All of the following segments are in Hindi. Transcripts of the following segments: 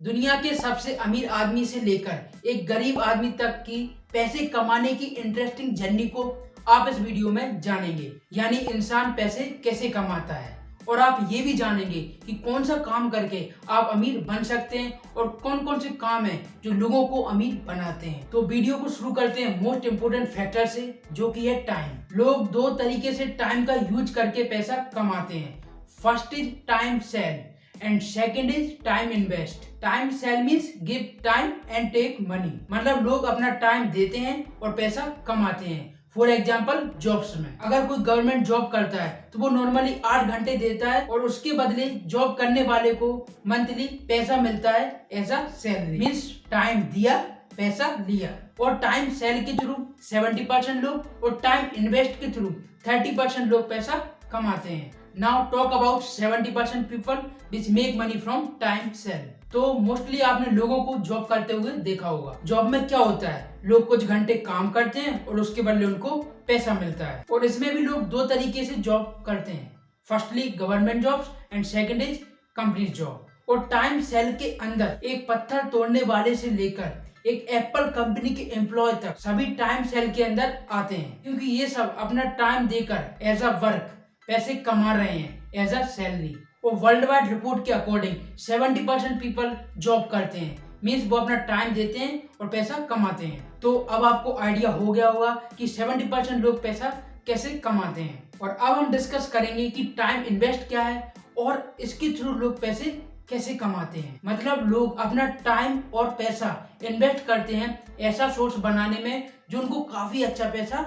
दुनिया के सबसे अमीर आदमी से लेकर एक गरीब आदमी तक की पैसे कमाने की इंटरेस्टिंग जर्नी को आप इस वीडियो में जानेंगे। यानी इंसान पैसे कैसे कमाता है और आप ये भी जानेंगे कि कौन सा काम करके आप अमीर बन सकते हैं और कौन कौन से काम हैं जो लोगों को अमीर बनाते हैं। तो वीडियो को शुरू करते हैं मोस्ट इम्पोर्टेंट फैक्टर से, जो कि है टाइम। लोग दो तरीके से टाइम का यूज करके पैसा कमाते हैं। First is time sell and second is time invest. Time sell means give time and take money, मतलब लोग अपना टाइम देते हैं और पैसा कमाते हैं। फॉर एग्जाम्पल जॉब्स में अगर कोई गवर्नमेंट जॉब करता है तो वो नॉर्मली 8 घंटे देता है और उसके बदले जॉब करने वाले को मंथली पैसा मिलता है as a salary. Means time दिया पैसा लिया। और टाइम सेल के थ्रू 70% लोग और टाइम इन्वेस्ट के थ्रू 30% लोग पैसा कमाते हैं। Now talk about 70% people which make money from time sell. तो मोस्टली आपने लोगों को जॉब करते हुए देखा होगा। जॉब में क्या होता है, लोग कुछ घंटे काम करते हैं और उसके बदले उनको पैसा मिलता है। और इसमें भी लोग दो तरीके से जॉब करते हैं, firstly government jobs and second is company job. और टाइम सेल के अंदर एक पत्थर तोड़ने वाले से लेकर एक एप्पल कंपनी के एम्प्लॉय तक सभी टाइम सेल के अंदर आते हैं, क्योंकि ये सब अपना टाइम देकर एज अ वर्क पैसे कमा रहे हैं एज अ सैलरी। और वर्ल्ड वाइड रिपोर्ट के अकॉर्डिंग 70% पीपल जॉब करते हैं, मीन्स वो अपना टाइम देते हैं और पैसा कमाते हैं। तो अब आपको आइडिया हो गया होगा कि 70% लोग पैसा कैसे कमाते हैं। और अब हम डिस्कस करेंगे कि टाइम इन्वेस्ट क्या है और इसके थ्रू लोग पैसे कैसे कमाते हैं। मतलब लोग अपना टाइम और पैसा इन्वेस्ट करते हैं ऐसा सोर्स बनाने में जो उनको काफी अच्छा पैसा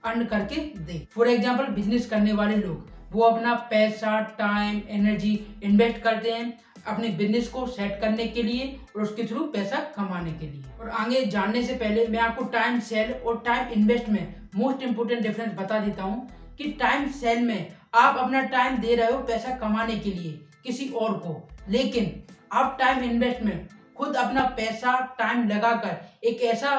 अर्न करके दे। फॉर एग्जाम्पल बिजनेस करने वाले लोग वो अपना पैसा टाइम एनर्जी इन्वेस्ट करते हैं अपने बिजनेस को सेट करने के लिए और उसके थ्रू पैसा कमाने के लिए। और आगे जानने से पहले मैं आपको टाइम सेल और टाइम इन्वेस्ट में मोस्ट इंपोर्टेंट डिफरेंस बता देता हूँ कि टाइम सेल में आप अपना टाइम दे रहे हो पैसा कमाने के लिए किसी और को, लेकिन आप टाइम इन्वेस्ट में खुद अपना पैसा टाइम लगाकर एक ऐसा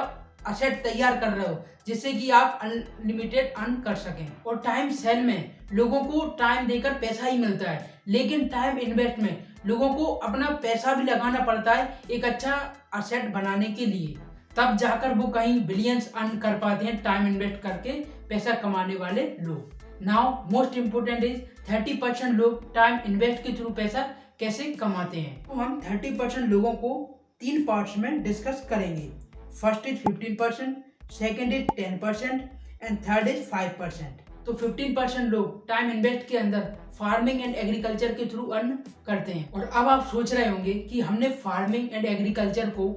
असेट तैयार कर रहे हो जिससे कि आप अनलिमिटेड अर्न कर सकें। और टाइम सेल में लोगों को टाइम देकर पैसा ही मिलता है, लेकिन टाइम इन्वेस्ट में लोगों को अपना पैसा भी लगाना पड़ता है एक अच्छा असेट बनाने के लिए, तब जाकर वो कहीं बिलियंस अर्न कर पाते हैं टाइम इन्वेस्ट करके पैसा कमाने वाले लोग। नाउ मोस्ट इम्पोर्टेंट इज 30% लोग टाइम इन्वेस्ट के थ्रू पैसा कैसे कमाते हैं। तो हम 30% लोगों को 3 पार्ट्स में डिस्कस करेंगे। First is 15%, second is 10% and third is 5%। तो 15% लोग टाइम इन्वेस्ट के अंदर फार्मिंग एंड एग्रीकल्चर के थ्रू अर्न करते हैं। और अब आप सोच रहे होंगे कि हमने फार्मिंग एंड एग्रीकल्चर को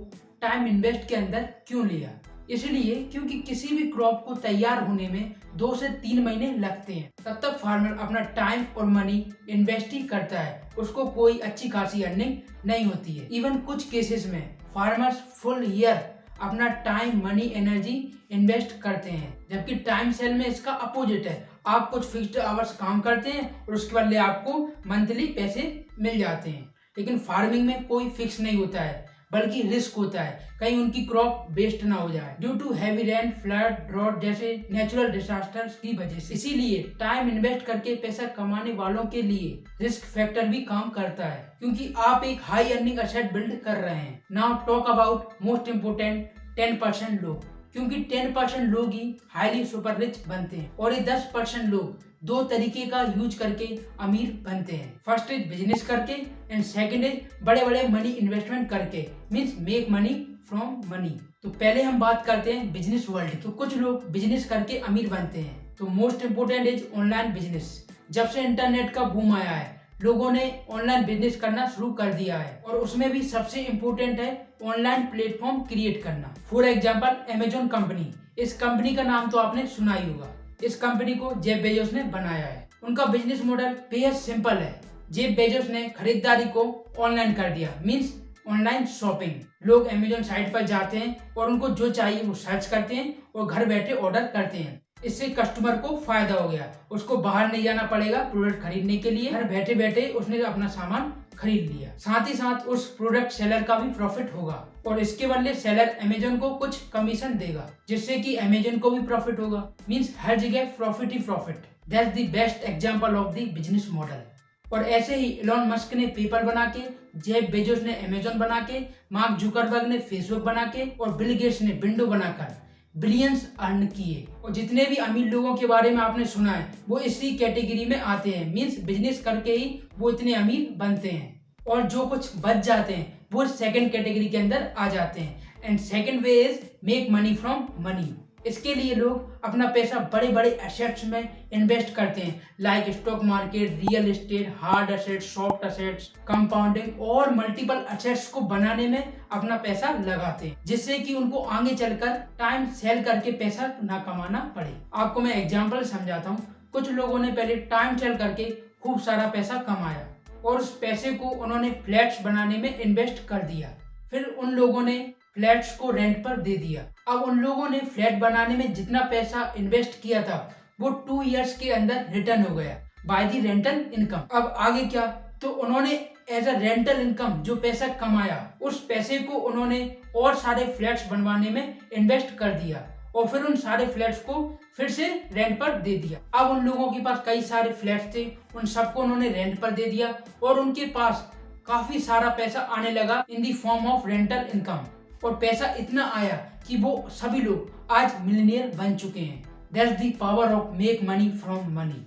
टाइम इन्वेस्ट के अंदर क्यों लिया। इसलिए क्योंकि किसी भी क्रॉप को तैयार होने में 2 से 3 महीने लगते हैं, तब तक फार्मर अपना टाइम और मनी इन्वेस्ट ही करता है, उसको कोई अच्छी खासी अर्निंग नहीं होती है। इवन कुछ केसेस में फार्मर्स फुल ईयर अपना टाइम मनी एनर्जी इन्वेस्ट करते हैं, जबकि टाइम सेल में इसका अपोजिट है। आप कुछ फिक्स्ड आवर्स काम करते हैं और उसके बदले आपको मंथली पैसे मिल जाते हैं। लेकिन फार्मिंग में कोई फिक्स नहीं होता है, बल्कि रिस्क होता है कहीं उनकी क्रॉप वेस्ट ना हो जाए due to heavy rain, flood, drought जैसे नेचुरल डिजास्टर्स की वजह से। इसीलिए टाइम इन्वेस्ट करके पैसा कमाने वालों के लिए रिस्क फैक्टर भी काम करता है, क्योंकि आप एक हाई अर्निंग असेट बिल्ड कर रहे हैं। Now talk about most important 10% लोग, क्योंकि 10% लोग ही हाईली सुपर रिच बनते हैं और ये 10% लोग दो तरीके का यूज करके अमीर बनते हैं। फर्स्ट इज बिजनेस करके एंड सेकंड इज बड़े बड़े मनी इन्वेस्टमेंट करके, means make money from money. तो पहले हम बात करते हैं बिजनेस वर्ल्ड। तो कुछ लोग बिजनेस करके अमीर बनते हैं। तो most important is online business. जब से इंटरनेट का बूम आया है लोगों ने ऑनलाइन बिजनेस करना शुरू कर दिया है, और उसमें भी सबसे इम्पोर्टेंट है ऑनलाइन प्लेटफॉर्म क्रिएट करना। फॉर एग्जाम्पल अमेजोन कंपनी, इस कंपनी का नाम तो आपने सुना ही होगा। इस कंपनी को जेफ बेजोस ने बनाया है। उनका बिजनेस मॉडल बेहद सिंपल है। जेफ बेजोस ने खरीदारी को ऑनलाइन कर दिया, मीन्स ऑनलाइन शॉपिंग। लोग अमेजोन साइट पर जाते हैं और उनको जो चाहिए वो सर्च करते हैं और घर बैठे ऑर्डर करते हैं। इससे कस्टमर को फायदा हो गया, उसको बाहर नहीं जाना पड़ेगा प्रोडक्ट खरीदने के लिए, घर बैठे बैठे उसने अपना सामान खरीद लिया। साथ ही साथ उस प्रोडक्ट सेलर का भी प्रॉफिट होगा और इसके बदले सेलर अमेजोन को कुछ कमीशन देगा, जिससे कि अमेजोन को भी प्रॉफिट होगा। मीन्स हर जगह profit he profit. That's the best example of the business model. और ऐसे ही इलॉन मस्क ने पेपल बना के जेफ बेजोस ने अमेजोन बना के, मार्क जुकरबर्ग ने फेसबुक बना के और बिल गेट्स ने विंडो बनाकर बिलियंस अर्न किए। और जितने भी अमीर लोगों के बारे में आपने सुना है वो इसी कैटेगरी में आते हैं। मीन्स बिजनेस करके ही वो इतने अमीर बनते हैं। और जो कुछ बच जाते हैं वो सेकंड कैटेगरी के अंदर आ जाते हैं। And second way is make money from money. इसके लिए लोग अपना पैसा बड़े बड़े एसेट्स में इन्वेस्ट करते हैं, like stock market, real estate, hard assets, soft assets, compounding और मल्टीपल एसेट्स को बनाने में अपना पैसा लगाते हैं, जिससे कि उनको आगे चलकर टाइम सेल करके पैसा ना कमाना पड़े। आपको मैं एग्जांपल समझाता हूँ। कुछ लोगों ने पहले टाइम सेल करके खूब सारा पैसा कमाया और उस पैसे को उन्होंने फ्लैट्स बनाने में इन्वेस्ट कर दिया। फिर उन लोगों ने फ्लैट्स को रेंट पर दे दिया। अब उन लोगों ने फ्लैट बनाने में जितना पैसा इन्वेस्ट किया था वो 2 इयर्स के अंदर रिटर्न हो गया बाय द रेंटल इनकम। अब आगे क्या, तो उन्होंने एज अ रेंटल इनकम जो पैसा कमाया उस पैसे को उन्होंने और सारे फ्लैट्स बनवाने में इन्वेस्ट कर दिया और फिर उन सारे फ्लैट्स को फिर से रेंट पर दे दिया। अब उन लोगों के पास कई सारे फ्लैट्स थे, उन सबको उन्होंने रेंट पर दे दिया और उनके पास काफी सारा पैसा आने लगा in the form of rental income. और पैसा इतना आया कि वो सभी लोग आज मिलियनियर बन चुके हैं। That's the power of make money from money.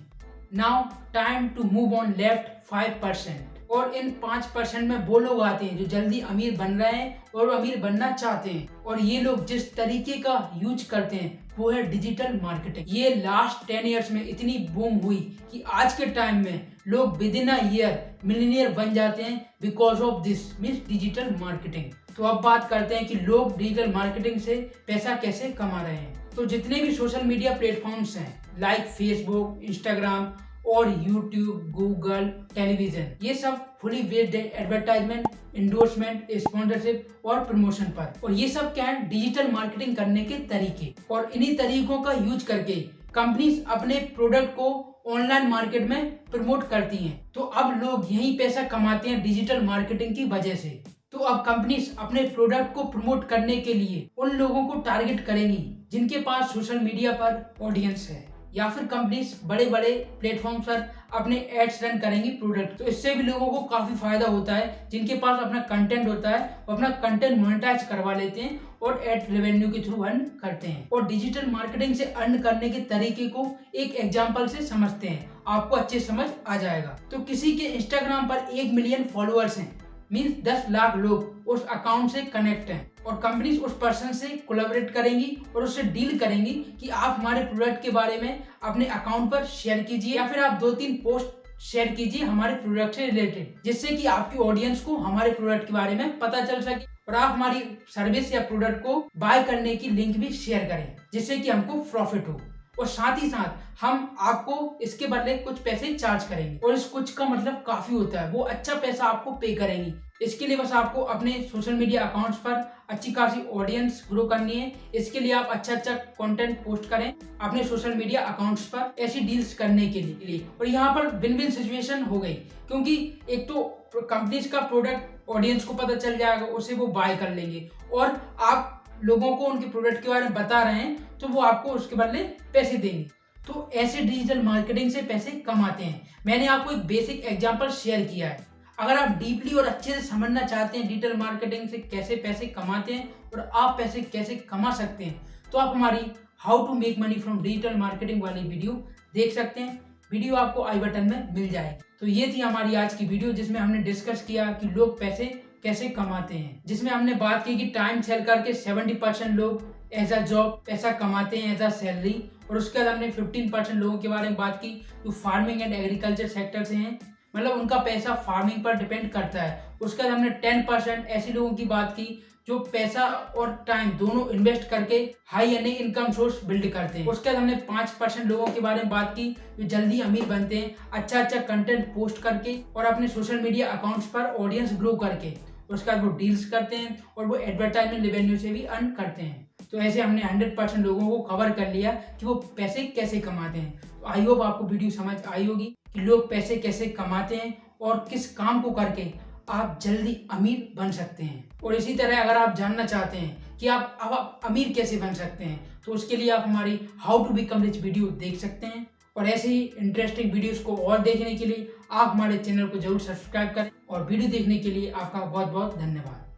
Now time to move on left 5%। और इन 5% में वो लोग आते हैं जो जल्दी अमीर बन रहे हैं और अमीर बनना चाहते हैं। और ये लोग जिस तरीके का यूज करते हैं वो है डिजिटल मार्केटिंग। ये लास्ट 10 इयर्स में इतनी बूम हुई कि आज के टाइम में लोग with in a year millionaire बन जाते हैं because of this means digital marketing. तो अब बात करते हैं कि लोग डिजिटल मार्केटिंग से पैसा कैसे कमा रहे हैं। तो जितने भी सोशल मीडिया प्लेटफॉर्म्स हैं लाइक फेसबुक, इंस्टाग्राम और यूट्यूब, गूगल, टेलीविजन, ये सब फुली बेस्ड है एडवर्टाइजमेंट, इंडोर्समेंट, स्पॉन्सरशिप और प्रमोशन पर। और ये सब क्या है, डिजिटल मार्केटिंग करने के तरीके। और इन्हीं तरीकों का यूज करके कंपनीज अपने प्रोडक्ट को ऑनलाइन मार्केट में प्रमोट करती हैं। तो अब लोग यही पैसा कमाते हैं डिजिटल मार्केटिंग की वजह से। तो अब कंपनीज अपने प्रोडक्ट को प्रमोट करने के लिए उन लोगों को टारगेट करेंगी जिनके पास सोशल मीडिया पर ऑडियंस है, या फिर कंपनीज बड़े बड़े प्लेटफॉर्म पर अपने एड्स रन करेंगी प्रोडक्ट। तो इससे भी लोगों को काफी फायदा होता है। जिनके पास अपना कंटेंट होता है वो अपना कंटेंट मोनेटाइज करवा लेते हैं और एड रेवेन्यू के थ्रू अर्न करते हैं। और डिजिटल मार्केटिंग से अर्न करने के तरीके को एक एग्जांपल से समझते हैं, आपको अच्छे समझ आ जाएगा। तो किसी के इंस्टाग्राम पर 1 मिलियन फॉलोअर्स हैं, मीन्स 10 लाख लोग उस अकाउंट से कनेक्ट हैं। और कंपनीज उस पर्सन से कोलैबोरेट करेंगी और उससे डील करेंगी कि आप हमारे प्रोडक्ट के बारे में अपने अकाउंट पर शेयर कीजिए, या फिर आप 2-3 पोस्ट शेयर कीजिए हमारे प्रोडक्ट से रिलेटेड, जिससे कि आपकी ऑडियंस को हमारे प्रोडक्ट के बारे में पता चल सके और आप हमारी सर्विस या प्रोडक्ट को बाय करने की लिंक भी शेयर करें, जिससे कि हमको प्रॉफिट हो। और साथ ही साथ हम आपको इसके बदले कुछ पैसे चार्ज करेंगे। और इस कुछ का मतलब काफी होता है, वो अच्छा पैसा आपको पे करेंगी। इसके लिए बस आपको अपने सोशल मीडिया अकाउंट्स पर अच्छी खासी ऑडियंस ग्रो करनी है। इसके लिए आप अच्छा कंटेंट पोस्ट करें अपने सोशल मीडिया अकाउंट्स पर ऐसी डील्स करने के लिए। और यहाँ पर विन विन सिचुएशन हो गई, क्योंकि एक तो कंपनीज का प्रोडक्ट ऑडियंस को पता चल जाएगा, उसे वो बाय कर लेंगे, और आप लोगों को उनके प्रोडक्ट के बारे में बता रहे हैं तो वो आपको उसके बदले पैसे देंगे। तो ऐसे डिजिटल मार्केटिंग से पैसे कमाते हैं। मैंने आपको एक बेसिक एग्जांपल शेयर किया है। अगर आप डीपली और अच्छे से समझना चाहते हैं डिजिटल मार्केटिंग से कैसे पैसे कमाते हैं और आप पैसे कैसे कमा सकते हैं, तो आप हमारी how to make money from digital marketing वाली वीडियो देख सकते हैं। वीडियो आपको आई बटन में मिल जाएगी। तो ये थी हमारी आज की वीडियो, जिसमें हमने डिस्कस किया कि लोग पैसे कैसे कमाते हैं, जिसमें हमने बात की कि टाइम सेल करके 70% लोग एज अ जॉब पैसा कमाते हैं एज अ सैलरी। और उसके बाद हमने 15% लोगों के बारे में बात की जो फार्मिंग एंड एग्रीकल्चर सेक्टर से हैं, मतलब उनका पैसा फार्मिंग पर डिपेंड करता है। उसके बाद हमने 10% ऐसे लोगों की बात की जो पैसा और टाइम दोनों इन्वेस्ट करके high earning income source build करते हैं। उसके बाद हमने 5% लोगों के बारे में बात की जो जल्दी अमीर बनते हैं अच्छा कंटेंट पोस्ट करके और अपने सोशल मीडिया अकाउंट्स पर ऑडियंस ग्रो करके। उसके बाद वो डील्स करते हैं और वो एडवर्टाइजमेंट रेवेन्यू से भी अर्न करते हैं। तो ऐसे हमने 100% लोगों को कवर कर लिया कि वो पैसे कैसे कमाते हैं। तो आई होप आपको वीडियो समझ आई होगी कि लोग पैसे कैसे कमाते हैं और किस काम को करके आप जल्दी अमीर बन सकते हैं। और इसी तरह अगर आप जानना चाहते हैं कि आप अमीर कैसे बन सकते हैं, तो उसके लिए आप हमारी how to become rich video देख सकते हैं। और ऐसे ही इंटरेस्टिंग वीडियोस को और देखने के लिए आप हमारे चैनल को जरूर सब्सक्राइब करें और वीडियो देखने के लिए आपका बहुत बहुत धन्यवाद।